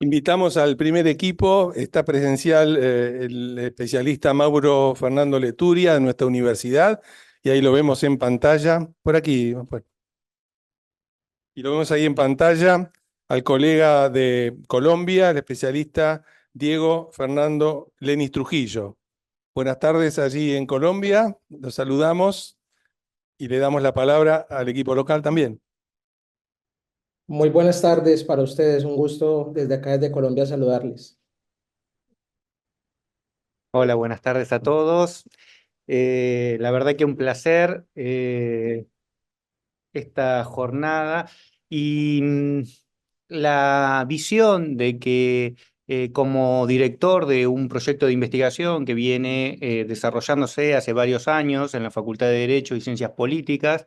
Invitamos al primer equipo, está presencial el especialista Mauro Fernando Leturia de nuestra universidad, y ahí lo vemos en pantalla, por aquí, y lo vemos ahí en pantalla al colega de Colombia, el especialista Diego Fernando Lenis Trujillo. Buenas tardes allí en Colombia, los saludamos y le damos la palabra al equipo local también. Muy buenas tardes para ustedes, un gusto desde acá, desde Colombia, saludarles. Hola, buenas tardes a todos. La verdad que un placer esta jornada y la visión de que como director de un proyecto de investigación que viene desarrollándose hace varios años en la Facultad de Derecho y Ciencias Políticas,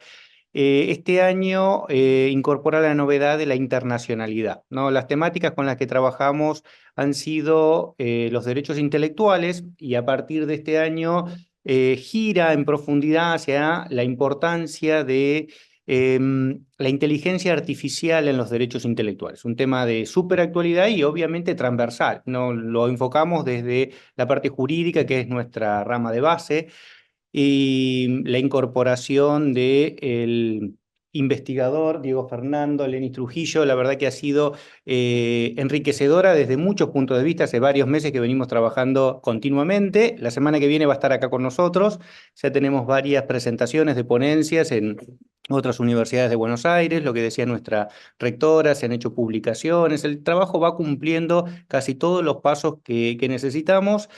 este año incorpora la novedad de la internacionalidad, ¿no? Las temáticas con las que trabajamos han sido los derechos intelectuales y a partir de este año gira en profundidad hacia la importancia de la inteligencia artificial en los derechos intelectuales, un tema de súper actualidad y obviamente transversal, ¿no? Lo enfocamos desde la parte jurídica, que es nuestra rama de base, y la incorporación del investigador Diego Fernando Lenis Trujillo, la verdad que ha sido enriquecedora desde muchos puntos de vista. Hace varios meses que venimos trabajando continuamente. La semana que viene va a estar acá con nosotros. Ya tenemos varias presentaciones de ponencias en otras universidades de Buenos Aires, lo que decía nuestra rectora, se han hecho publicaciones. El trabajo va cumpliendo casi todos los pasos que necesitamos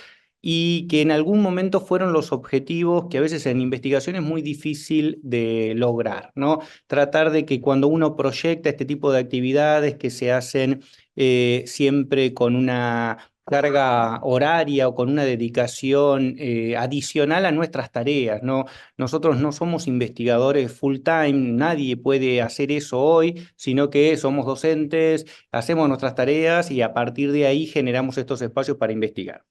y que en algún momento fueron los objetivos que a veces en investigación es muy difícil de lograr, ¿no? Tratar de que cuando uno proyecta este tipo de actividades que se hacen siempre con una carga horaria o con una dedicación adicional a nuestras tareas, ¿no? Nosotros no somos investigadores full time, nadie puede hacer eso hoy, sino que somos docentes, hacemos nuestras tareas y a partir de ahí generamos estos espacios para investigar.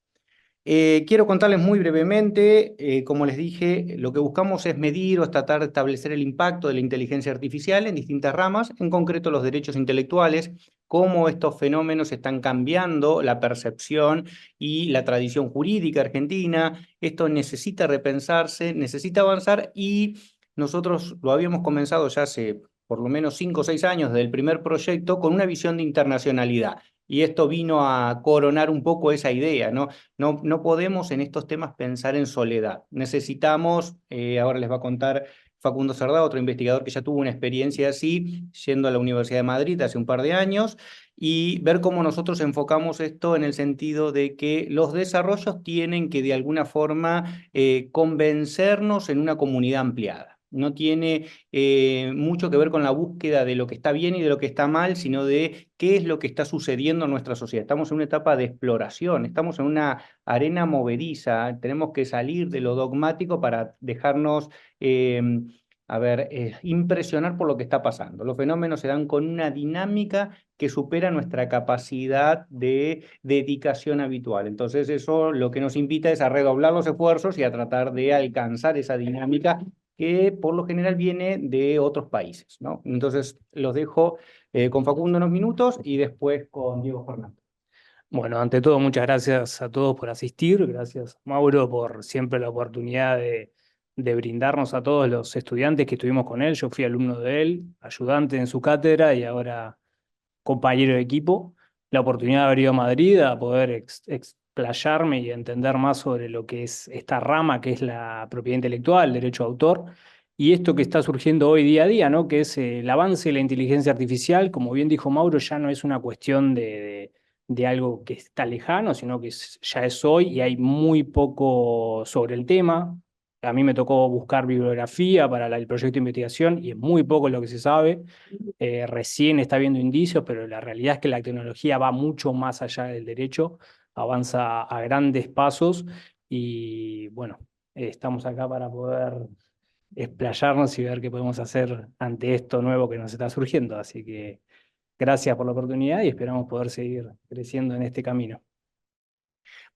Quiero contarles muy brevemente, como les dije, lo que buscamos es medir o tratar de establecer el impacto de la inteligencia artificial en distintas ramas, en concreto los derechos intelectuales, cómo estos fenómenos están cambiando la percepción y la tradición jurídica argentina. Esto necesita repensarse, necesita avanzar y nosotros lo habíamos comenzado ya hace por lo menos 5 o 6 años desde el primer proyecto con una visión de internacionalidad. Y esto vino a coronar un poco esa idea, ¿no? No podemos en estos temas pensar en soledad. Necesitamos, ahora les va a contar Facundo Cerdá, otro investigador que ya tuvo una experiencia así, yendo a la Universidad de Madrid hace un par de años, y ver cómo nosotros enfocamos esto en el sentido de que los desarrollos tienen que de alguna forma convencernos en una comunidad ampliada. No tiene mucho que ver con la búsqueda de lo que está bien y de lo que está mal, sino de qué es lo que está sucediendo en nuestra sociedad. Estamos en una etapa de exploración, estamos en una arena movediza, tenemos que salir de lo dogmático para dejarnos, impresionar por lo que está pasando. Los fenómenos se dan con una dinámica que supera nuestra capacidad de dedicación habitual. Entonces eso lo que nos invita es a redoblar los esfuerzos y a tratar de alcanzar esa dinámica que por lo general viene de otros países, ¿no? Entonces los dejo con Facundo unos minutos y después con Diego Fernández. Bueno, ante todo, muchas gracias a todos por asistir. Gracias, Mauro, por siempre la oportunidad de brindarnos a todos los estudiantes que estuvimos con él. Yo fui alumno de él, ayudante en su cátedra y ahora compañero de equipo. La oportunidad de haber ido a Madrid a poder explayarme y entender más sobre lo que es esta rama que es la propiedad intelectual, el derecho de autor. Y esto que está surgiendo hoy día a día, ¿no? Que es el avance de la inteligencia artificial. Como bien dijo Mauro, ya no es una cuestión de algo que está lejano, sino que ya es hoy y hay muy poco sobre el tema. A mí me tocó buscar bibliografía para el proyecto de investigación y es muy poco lo que se sabe. Recién está viendo indicios, pero la realidad es que la tecnología va mucho más allá del derecho, avanza a grandes pasos y bueno, estamos acá para poder explayarnos y ver qué podemos hacer ante esto nuevo que nos está surgiendo. Así que gracias por la oportunidad y esperamos poder seguir creciendo en este camino.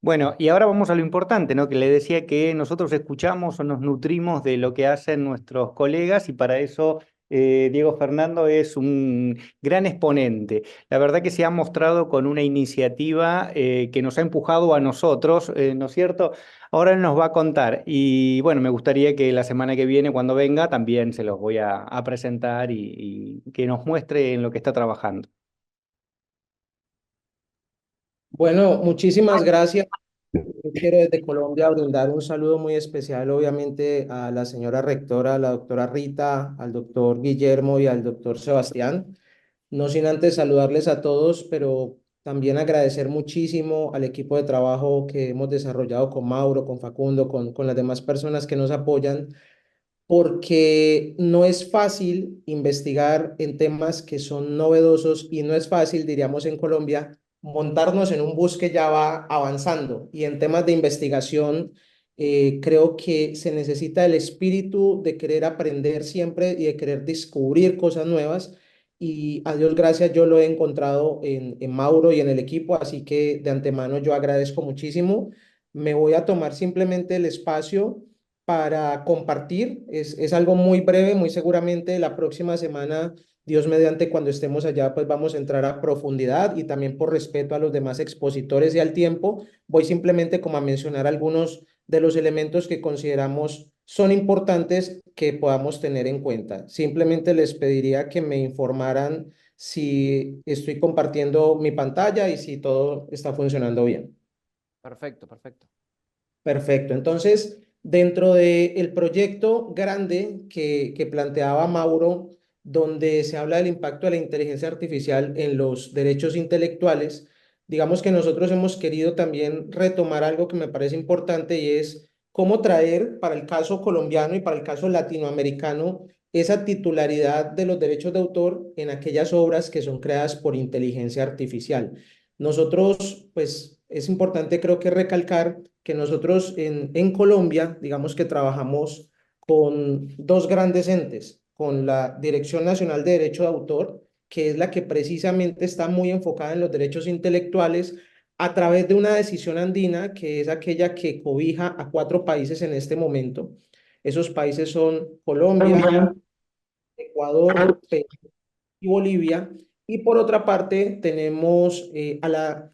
Bueno, y ahora vamos a lo importante, ¿no? Que le decía que nosotros escuchamos o nos nutrimos de lo que hacen nuestros colegas y para eso Diego Fernando es un gran exponente. La verdad que se ha mostrado con una iniciativa que nos ha empujado a nosotros, ¿no es cierto? Ahora él nos va a contar y bueno, me gustaría que la semana que viene, cuando venga, también se los voy a presentar y que nos muestre en lo que está trabajando. Bueno, muchísimas gracias. Yo quiero desde Colombia brindar un saludo muy especial, obviamente, a la señora rectora, a la doctora Rita, al doctor Guillermo y al doctor Sebastián. No sin antes saludarles a todos, pero también agradecer muchísimo al equipo de trabajo que hemos desarrollado con Mauro, con Facundo, con las demás personas que nos apoyan, porque no es fácil investigar en temas que son novedosos y no es fácil, diríamos en Colombia, montarnos en un bus que ya va avanzando. Y en temas de investigación, creo que se necesita el espíritu de querer aprender siempre y de querer descubrir cosas nuevas. Y a Dios gracias, yo lo he encontrado en Mauro y en el equipo, así que de antemano yo agradezco muchísimo. Me voy a tomar simplemente el espacio para compartir. Es algo muy breve, muy seguramente la próxima semana, Dios mediante, cuando estemos allá, pues vamos a entrar a profundidad y también por respeto a los demás expositores y al tiempo, voy simplemente como a mencionar algunos de los elementos que consideramos son importantes que podamos tener en cuenta. Simplemente les pediría que me informaran si estoy compartiendo mi pantalla y si todo está funcionando bien. Perfecto, perfecto. Perfecto. Entonces, dentro del proyecto grande que planteaba Mauro, donde se habla del impacto de la inteligencia artificial en los derechos intelectuales, digamos que nosotros hemos querido también retomar algo que me parece importante y es cómo traer para el caso colombiano y para el caso latinoamericano esa titularidad de los derechos de autor en aquellas obras que son creadas por inteligencia artificial. Nosotros, pues, es importante creo que recalcar que nosotros en Colombia, digamos que trabajamos con dos grandes entes, con la Dirección Nacional de Derecho de Autor, que es la que precisamente está muy enfocada en los derechos intelectuales, a través de una decisión andina, que es aquella que cobija a 4 países en este momento. Esos países son Colombia, Ecuador, Perú y Bolivia. Y por otra parte, tenemos a la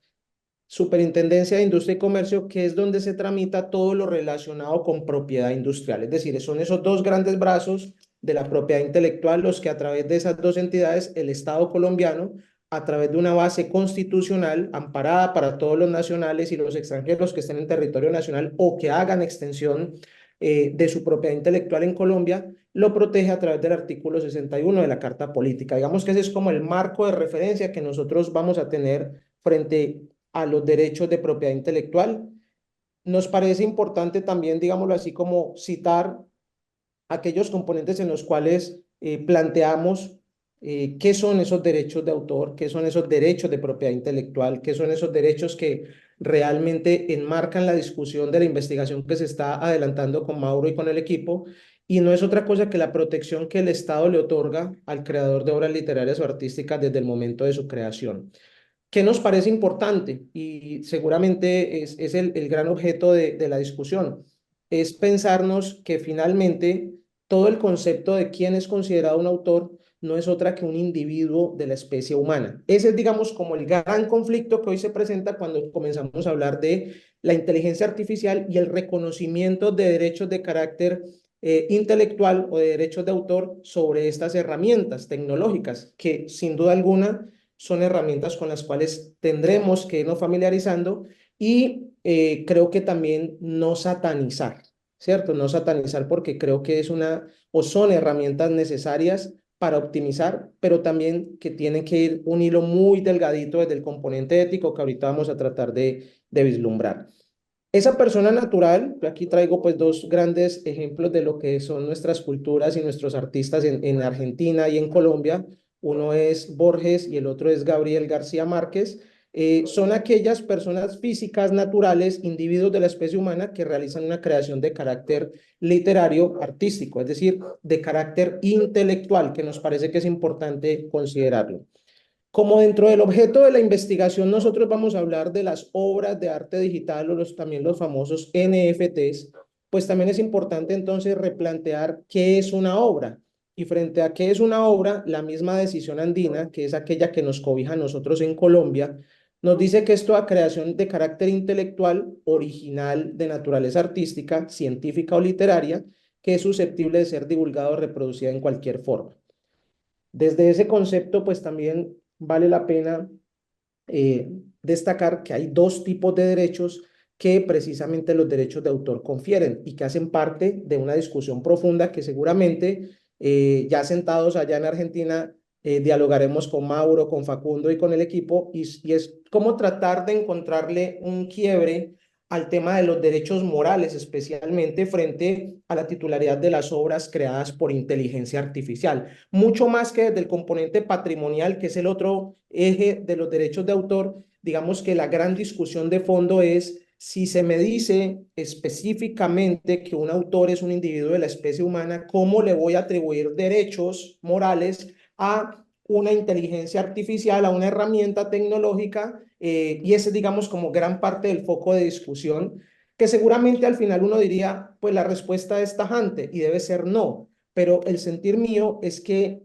Superintendencia de Industria y Comercio, que es donde se tramita todo lo relacionado con propiedad industrial. Es decir, son esos dos grandes brazos de la propiedad intelectual los que a través de esas dos entidades, el Estado colombiano, a través de una base constitucional amparada para todos los nacionales y los extranjeros que estén en territorio nacional o que hagan extensión de su propiedad intelectual en Colombia, lo protege a través del artículo 61 de la Carta Política. Digamos que ese es como el marco de referencia que nosotros vamos a tener frente a los derechos de propiedad intelectual. Nos parece importante también, digámoslo así, como citar aquellos componentes en los cuales planteamos qué son esos derechos de autor, qué son esos derechos de propiedad intelectual, qué son esos derechos que realmente enmarcan la discusión de la investigación que se está adelantando con Mauro y con el equipo, y no es otra cosa que la protección que el Estado le otorga al creador de obras literarias o artísticas desde el momento de su creación. ¿Qué nos parece importante? Y seguramente es el gran objeto de la discusión. Es pensarnos que finalmente todo el concepto de quién es considerado un autor no es otra que un individuo de la especie humana. Ese es, digamos, como el gran conflicto que hoy se presenta cuando comenzamos a hablar de la inteligencia artificial y el reconocimiento de derechos de carácter intelectual o de derechos de autor sobre estas herramientas tecnológicas que sin duda alguna son herramientas con las cuales tendremos que irnos familiarizando y creo que también no satanizar, ¿cierto? No satanizar porque creo que es una o son herramientas necesarias para optimizar, pero también que tiene que ir un hilo muy delgadito desde el componente ético que ahorita vamos a tratar de vislumbrar. Esa persona natural, aquí traigo pues dos grandes ejemplos de lo que son nuestras culturas y nuestros artistas en Argentina y en Colombia. Uno es Borges y el otro es Gabriel García Márquez. Son aquellas personas físicas naturales, individuos de la especie humana que realizan una creación de carácter literario, artístico, es decir, de carácter intelectual, que nos parece que es importante considerarlo. Como dentro del objeto de la investigación, nosotros vamos a hablar de las obras de arte digital o también los famosos NFTs, pues también es importante entonces replantear qué es una obra. Y frente a qué es una obra, la misma Decisión Andina, que es aquella que nos cobija a nosotros en Colombia, nos dice que es toda creación de carácter intelectual, original, de naturaleza artística, científica o literaria, que es susceptible de ser divulgada o reproducida en cualquier forma. Desde ese concepto, pues también vale la pena destacar que hay dos tipos de derechos que precisamente los derechos de autor confieren y que hacen parte de una discusión profunda que seguramente ya sentados allá en Argentina dialogaremos con Mauro, con Facundo y con el equipo y es cómo tratar de encontrarle un quiebre al tema de los derechos morales, especialmente frente a la titularidad de las obras creadas por inteligencia artificial. Mucho más que desde el componente patrimonial, que es el otro eje de los derechos de autor, digamos que la gran discusión de fondo es si se me dice específicamente que un autor es un individuo de la especie humana, ¿cómo le voy a atribuir derechos morales a una inteligencia artificial, a una herramienta tecnológica? Y ese es, digamos, como gran parte del foco de discusión, que seguramente al final uno diría, pues la respuesta es tajante y debe ser no, pero el sentir mío es que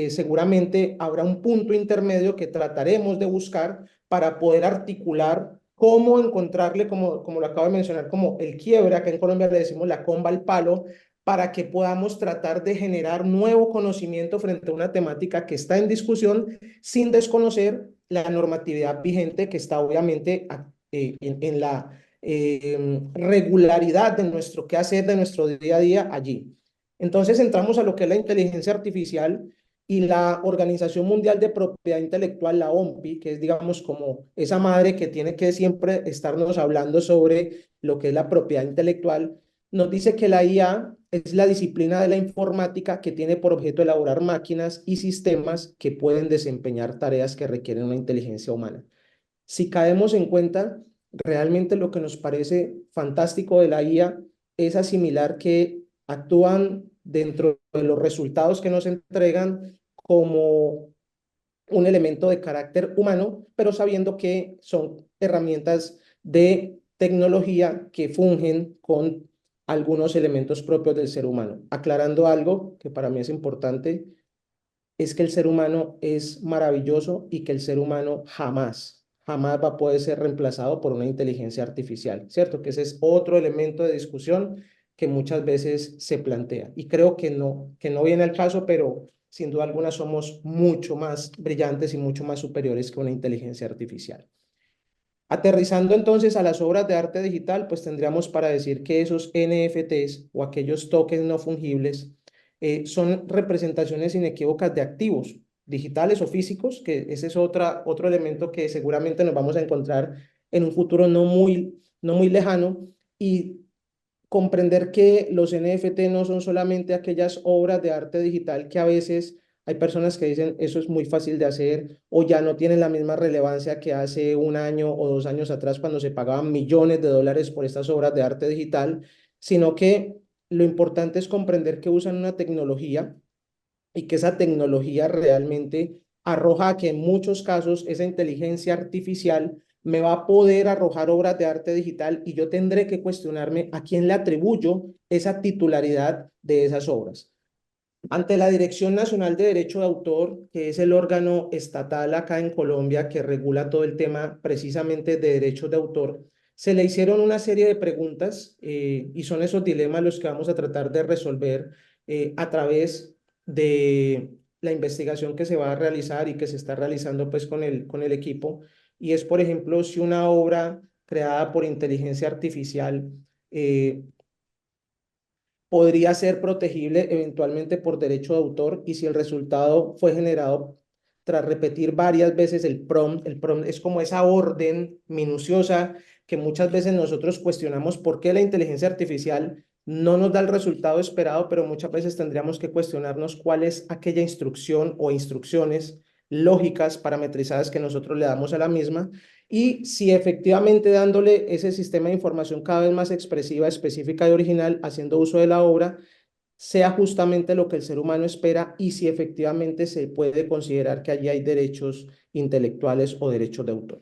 seguramente habrá un punto intermedio que trataremos de buscar para poder articular cómo encontrarle, como lo acabo de mencionar, como el quiebre, acá en Colombia le decimos la comba al palo, para que podamos tratar de generar nuevo conocimiento frente a una temática que está en discusión sin desconocer la normatividad vigente que está obviamente en la regularidad de nuestro quehacer, de nuestro día a día allí. Entonces entramos a lo que es la inteligencia artificial y la Organización Mundial de Propiedad Intelectual, la OMPI, que es, digamos, como esa madre que tiene que siempre estarnos hablando sobre lo que es la propiedad intelectual, nos dice que la IA es la disciplina de la informática que tiene por objeto elaborar máquinas y sistemas que pueden desempeñar tareas que requieren una inteligencia humana. Si caemos en cuenta, realmente lo que nos parece fantástico de la IA es asimilar que actúan dentro de los resultados que nos entregan como un elemento de carácter humano, pero sabiendo que son herramientas de tecnología que fungen con algunos elementos propios del ser humano. Aclarando algo que para mí es importante, es que el ser humano es maravilloso y que el ser humano jamás va a poder ser reemplazado por una inteligencia artificial, ¿cierto? Que ese es otro elemento de discusión que muchas veces se plantea. Y creo que no viene al caso, pero sin duda alguna somos mucho más brillantes y mucho más superiores que una inteligencia artificial. Aterrizando entonces a las obras de arte digital, pues tendríamos para decir que esos NFTs o aquellos tokens no fungibles son representaciones inequívocas de activos digitales o físicos, que ese es otro elemento que seguramente nos vamos a encontrar en un futuro no muy lejano, y comprender que los NFT no son solamente aquellas obras de arte digital que a veces hay personas que dicen eso es muy fácil de hacer o ya no tienen la misma relevancia que hace un año o 2 años atrás cuando se pagaban millones de dólares por estas obras de arte digital, sino que lo importante es comprender que usan una tecnología y que esa tecnología realmente arroja que en muchos casos esa inteligencia artificial me va a poder arrojar obras de arte digital y yo tendré que cuestionarme a quién le atribuyo esa titularidad de esas obras. Ante la Dirección Nacional de Derecho de Autor, que es el órgano estatal acá en Colombia que regula todo el tema precisamente de derechos de autor, se le hicieron una serie de preguntas y son esos dilemas los que vamos a tratar de resolver a través de la investigación que se va a realizar y que se está realizando pues con el equipo. Y es, por ejemplo, si una obra creada por inteligencia artificial podría ser protegible eventualmente por derecho de autor y si el resultado fue generado tras repetir varias veces el prompt es como esa orden minuciosa que muchas veces nosotros cuestionamos por qué la inteligencia artificial no nos da el resultado esperado, pero muchas veces tendríamos que cuestionarnos cuál es aquella instrucción o instrucciones lógicas parametrizadas que nosotros le damos a la misma y si efectivamente dándole ese sistema de información cada vez más expresiva, específica y original, haciendo uso de la obra, sea justamente lo que el ser humano espera y si efectivamente se puede considerar que allí hay derechos intelectuales o derechos de autor.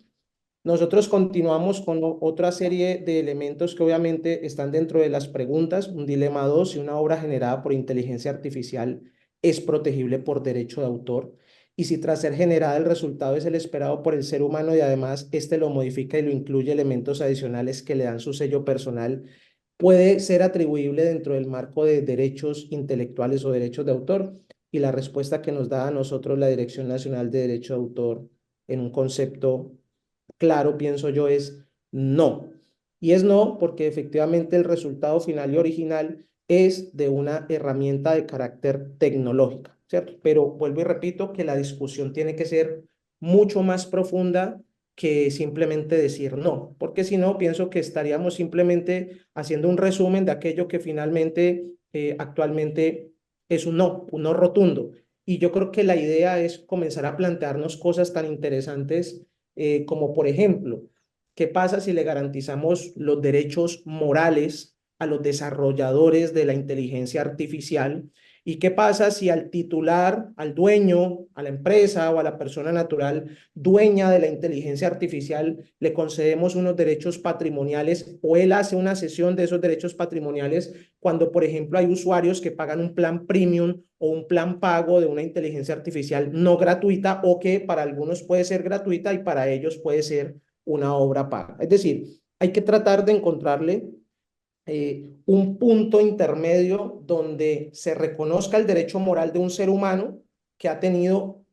Nosotros continuamos con otra serie de elementos que obviamente están dentro de las preguntas, un dilema 2, si una obra generada por inteligencia artificial es protegible por derecho de autor. Y si tras ser generada el resultado es el esperado por el ser humano y además este lo modifica y lo incluye elementos adicionales que le dan su sello personal, puede ser atribuible dentro del marco de derechos intelectuales o derechos de autor. Y la respuesta que nos da a nosotros la Dirección Nacional de Derecho de Autor en un concepto claro, pienso yo, es no. Y es no porque efectivamente el resultado final y original es de una herramienta de carácter tecnológico, ¿cierto? Pero vuelvo y repito que la discusión tiene que ser mucho más profunda que simplemente decir no, porque si no, pienso que estaríamos simplemente haciendo un resumen de aquello que finalmente actualmente es un no rotundo. Y yo creo que la idea es comenzar a plantearnos cosas tan interesantes como por ejemplo, ¿qué pasa si le garantizamos los derechos morales a los desarrolladores de la inteligencia artificial? ¿Y qué pasa si al titular, al dueño, a la empresa o a la persona natural dueña de la inteligencia artificial le concedemos unos derechos patrimoniales o él hace una cesión de esos derechos patrimoniales cuando, por ejemplo, hay usuarios que pagan un plan premium o un plan pago de una inteligencia artificial no gratuita o que para algunos puede ser gratuita y para ellos puede ser una obra paga? Es decir, hay que tratar de encontrarle un punto intermedio donde se reconozca el derecho moral de un ser humano que ha tenido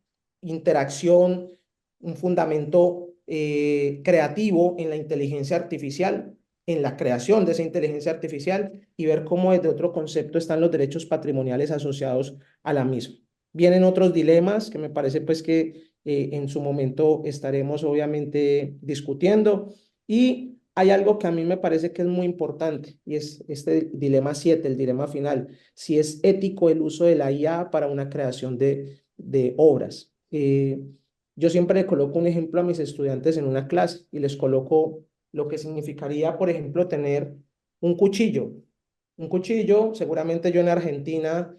interacción, un fundamento creativo en la inteligencia artificial, en la creación de esa inteligencia artificial y ver cómo desde otro concepto están los derechos patrimoniales asociados a la misma. Vienen otros dilemas que me parece pues que en su momento estaremos obviamente discutiendo y hay algo que a mí me parece que es muy importante y es este dilema 7, el dilema final, si es ético el uso de la IA para una creación de obras. Yo siempre le coloco un ejemplo a mis estudiantes en una clase y les coloco lo que significaría, por ejemplo, tener un cuchillo. Un cuchillo, seguramente yo en Argentina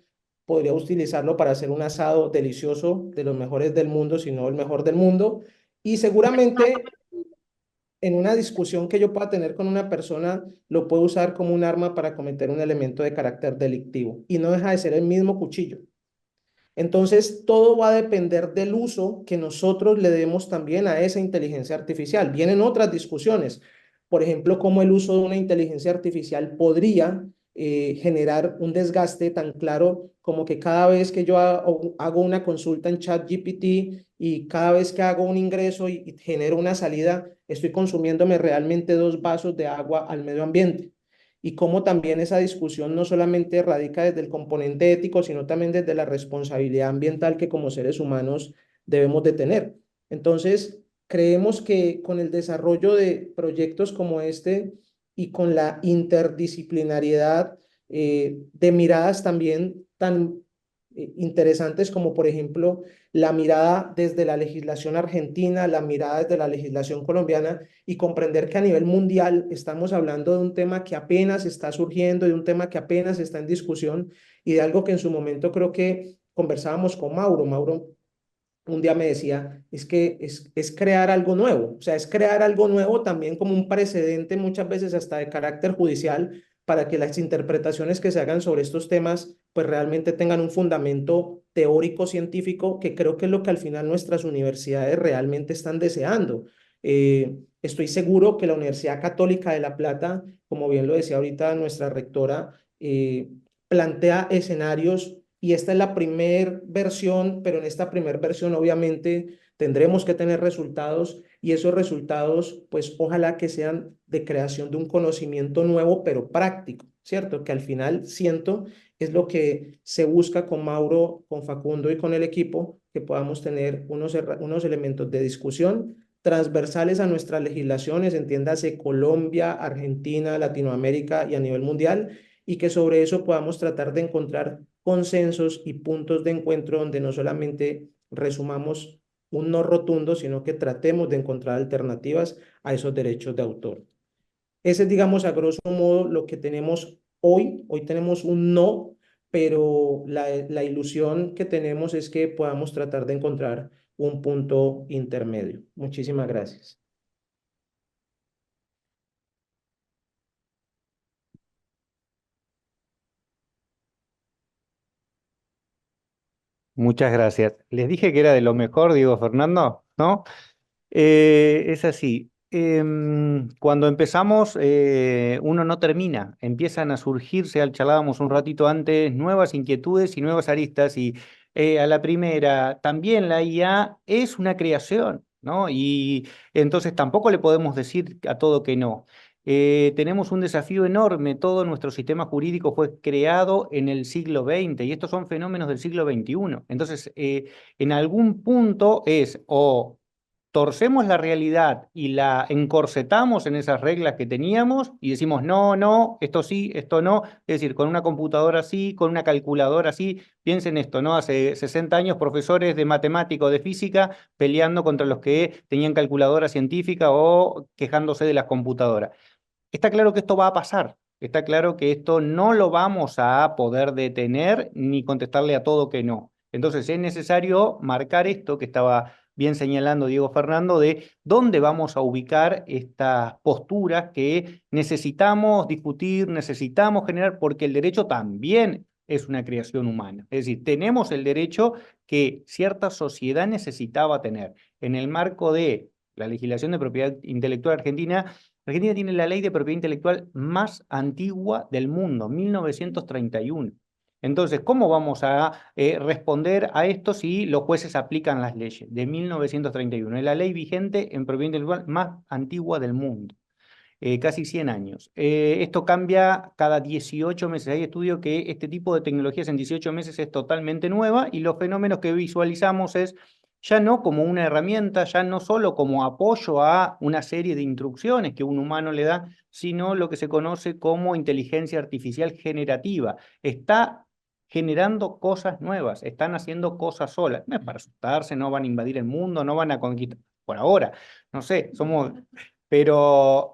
podría utilizarlo para hacer un asado delicioso de los mejores del mundo, si no el mejor del mundo, y seguramente en una discusión que yo pueda tener con una persona, lo puedo usar como un arma para cometer un elemento de carácter delictivo y no deja de ser el mismo cuchillo. Entonces, todo va a depender del uso que nosotros le demos también a esa inteligencia artificial. Vienen otras discusiones, por ejemplo, cómo el uso de una inteligencia artificial podría generar un desgaste tan claro como que cada vez que yo hago una consulta en ChatGPT y cada vez que hago un ingreso y genero una salida, estoy consumiéndome realmente 2 vasos de agua al medio ambiente y cómo también esa discusión no solamente radica desde el componente ético, sino también desde la responsabilidad ambiental que como seres humanos debemos de tener. Entonces, creemos que con el desarrollo de proyectos como este y con la interdisciplinariedad de miradas también tan interesantes como por ejemplo la mirada desde la legislación argentina, la mirada desde la legislación colombiana y comprender que a nivel mundial estamos hablando de un tema que apenas está surgiendo, de un tema que apenas está en discusión y de algo que en su momento creo que conversábamos con Mauro. Mauro un día me decía, es que es crear algo nuevo, o sea, es crear algo nuevo también como un precedente muchas veces hasta de carácter judicial para que las interpretaciones que se hagan sobre estos temas pues realmente tengan un fundamento teórico científico que creo que es lo que al final nuestras universidades realmente están deseando. Estoy seguro que la Universidad Católica de La Plata, como bien lo decía ahorita nuestra rectora, plantea escenarios y esta es la primera versión, pero en esta primera versión obviamente tendremos que tener resultados y esos resultados pues ojalá que sean de creación de un conocimiento nuevo pero práctico, ¿cierto? Que al final siento es lo que se busca con Mauro, con Facundo y con el equipo, que podamos tener unos elementos de discusión transversales a nuestras legislaciones, entiéndase Colombia, Argentina, Latinoamérica y a nivel mundial, y que sobre eso podamos tratar de encontrar consensos y puntos de encuentro donde no solamente resumamos un no rotundo, sino que tratemos de encontrar alternativas a esos derechos de autor. Ese es, digamos, a grosso modo lo que tenemos hoy. Hoy tenemos un no, pero la ilusión que tenemos es que podamos tratar de encontrar un punto intermedio. Muchísimas gracias. Muchas gracias. Les dije que era de lo mejor, Diego Fernando, ¿no? Es así. Cuando empezamos, uno no termina. Empiezan a surgirse, charlábamos un ratito antes, nuevas inquietudes y nuevas aristas. Y a la primera, también la IA es una creación, ¿no? Y entonces tampoco le podemos decir a todo que no. Tenemos un desafío enorme. Todo nuestro sistema jurídico fue creado en el siglo XX y estos son fenómenos del siglo XXI. Entonces, en algún punto es o torcemos la realidad y la encorsetamos en esas reglas que teníamos y decimos, no, no, esto sí, esto no. Es decir, con una computadora sí, con una calculadora sí. Piensen esto, ¿no? Hace 60 años profesores de matemática o de física peleando contra los que tenían calculadora científica o quejándose de las computadoras. Está claro que esto va a pasar. Está claro que esto no lo vamos a poder detener ni contestarle a todo que no. Entonces es necesario marcar esto que estaba bien señalando Diego Fernando, de dónde vamos a ubicar estas posturas que necesitamos discutir, necesitamos generar, porque el derecho también es una creación humana. Es decir, tenemos el derecho que cierta sociedad necesitaba tener. En el marco de la legislación de propiedad intelectual argentina, Argentina tiene la ley de propiedad intelectual más antigua del mundo, 1931. Entonces, ¿cómo vamos a responder a esto si los jueces aplican las leyes de 1931? Es la ley vigente en propiedad intelectual más antigua del mundo, casi 100 años. Esto cambia cada 18 meses. Hay estudios que este tipo de tecnologías en 18 meses es totalmente nueva y los fenómenos que visualizamos es ya no como una herramienta, ya no solo como apoyo a una serie de instrucciones que un humano le da, sino lo que se conoce como inteligencia artificial generativa. Está generando cosas nuevas, están haciendo cosas solas. No es para asustarse, no van a invadir el mundo, no van a conquistar. Por ahora, no sé, somos... Pero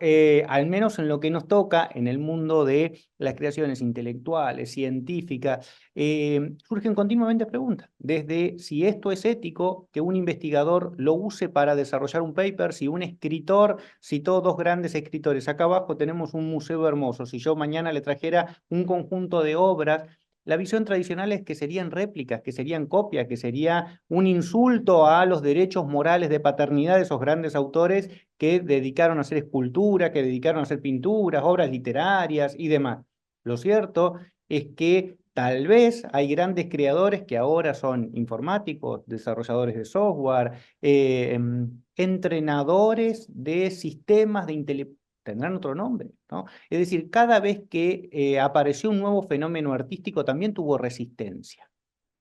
al menos en lo que nos toca, en el mundo de las creaciones intelectuales, científicas, surgen continuamente preguntas, desde si esto es ético, que un investigador lo use para desarrollar un paper, si un escritor citó dos grandes escritores. Acá abajo tenemos un museo hermoso. Si yo mañana le trajera un conjunto de obras, la visión tradicional es que serían réplicas, que serían copias, que sería un insulto a los derechos morales de paternidad de esos grandes autores que dedicaron a hacer escultura, que dedicaron a hacer pinturas, obras literarias y demás. Lo cierto es que tal vez hay grandes creadores que ahora son informáticos, desarrolladores de software, entrenadores de sistemas de inteligencia, tendrán otro nombre, ¿no? Es decir, cada vez que apareció un nuevo fenómeno artístico también tuvo resistencia.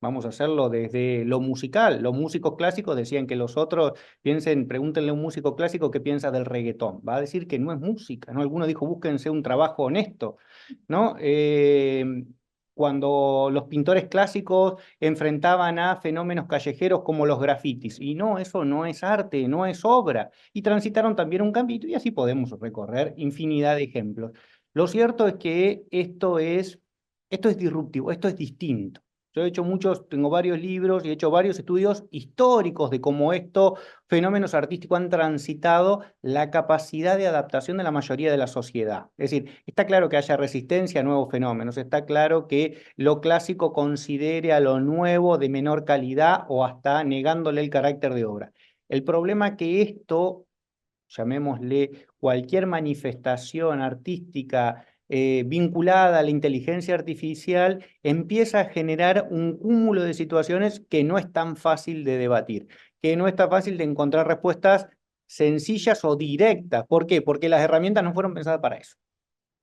Vamos a hacerlo desde lo musical. Los músicos clásicos decían que los otros, pregúntenle a un músico clásico qué piensa del reggaetón. Va a decir que no es música, ¿no? Alguno dijo, búsquense un trabajo honesto, ¿no? Cuando los pintores clásicos enfrentaban a fenómenos callejeros como los grafitis. Y no, eso no es arte, no es obra. Y transitaron también un cambio y así podemos recorrer infinidad de ejemplos. Lo cierto es que esto es disruptivo, esto es distinto. Yo he hecho tengo varios libros y he hecho varios estudios históricos de cómo estos fenómenos artísticos han transitado la capacidad de adaptación de la mayoría de la sociedad. Es decir, está claro que haya resistencia a nuevos fenómenos, está claro que lo clásico considere a lo nuevo de menor calidad o hasta negándole el carácter de obra. El problema es que esto, llamémosle cualquier manifestación artística vinculada a la inteligencia artificial, empieza a generar un cúmulo de situaciones que no es tan fácil de debatir, que no es tan fácil de encontrar respuestas sencillas o directas. ¿Por qué? Porque las herramientas no fueron pensadas para eso,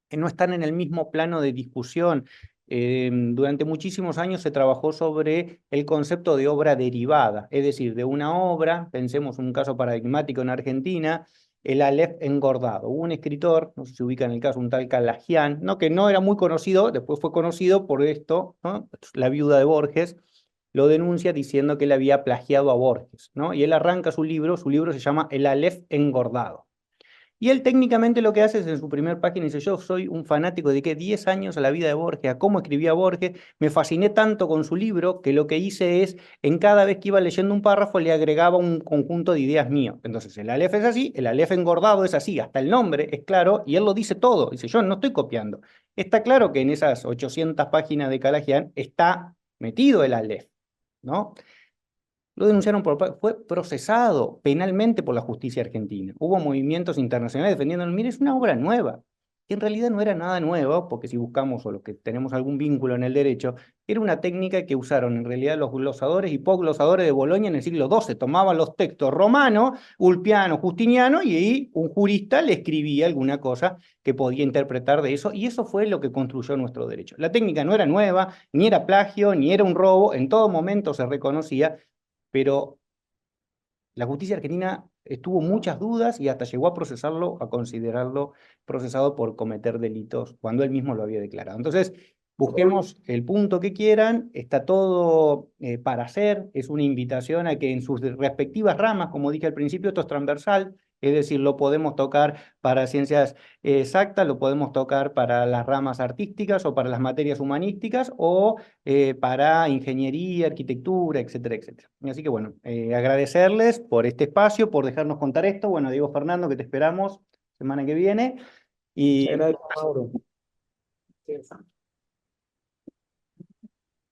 que no están en el mismo plano de discusión. Durante muchísimos años se trabajó sobre el concepto de obra derivada, es decir, de una obra, pensemos un caso paradigmático en Argentina, el Aleph engordado. Hubo un escritor, no sé si se ubica en el caso, un tal Calagian, ¿no? Que no era muy conocido, después fue conocido por esto, ¿no? La viuda de Borges lo denuncia diciendo que él había plagiado a Borges, ¿no? Y él arranca su libro se llama El Aleph engordado. Y él técnicamente lo que hace es en su primer página dice, yo soy un fanático, dediqué 10 años a la vida de Borges, a cómo escribía Borges, me fasciné tanto con su libro que lo que hice es, en cada vez que iba leyendo un párrafo le agregaba un conjunto de ideas mío. Entonces el Aleph es así, el Aleph engordado es así, hasta el nombre es claro y él lo dice todo. Dice, yo no estoy copiando. Está claro que en esas 800 páginas de Calagian está metido el Aleph. ¿no? Lo denunciaron fue procesado penalmente por la justicia argentina. Hubo movimientos internacionales defendiéndolo. Mire, es una obra nueva, que en realidad no era nada nuevo, porque si buscamos, o los que tenemos algún vínculo en el derecho, era una técnica que usaron en realidad los glosadores y posglosadores de Bolonia en el siglo XII. Tomaban los textos romanos, Ulpiano, Justiniano, y ahí un jurista le escribía alguna cosa que podía interpretar de eso, y eso fue lo que construyó nuestro derecho. La técnica no era nueva, ni era plagio, ni era un robo, en todo momento se reconocía, pero la justicia argentina tuvo muchas dudas y hasta llegó a procesarlo, a considerarlo procesado por cometer delitos cuando él mismo lo había declarado. Entonces, busquemos el punto que quieran, está todo para hacer, es una invitación a que en sus respectivas ramas, como dije al principio, esto es transversal, es decir, lo podemos tocar para ciencias exactas, lo podemos tocar para las ramas artísticas o para las materias humanísticas o para ingeniería, arquitectura, etcétera, etcétera. Así que bueno, agradecerles por este espacio, por dejarnos contar esto. Bueno, Diego Fernando, que te esperamos semana que viene. Y Muchas gracias, Mauro.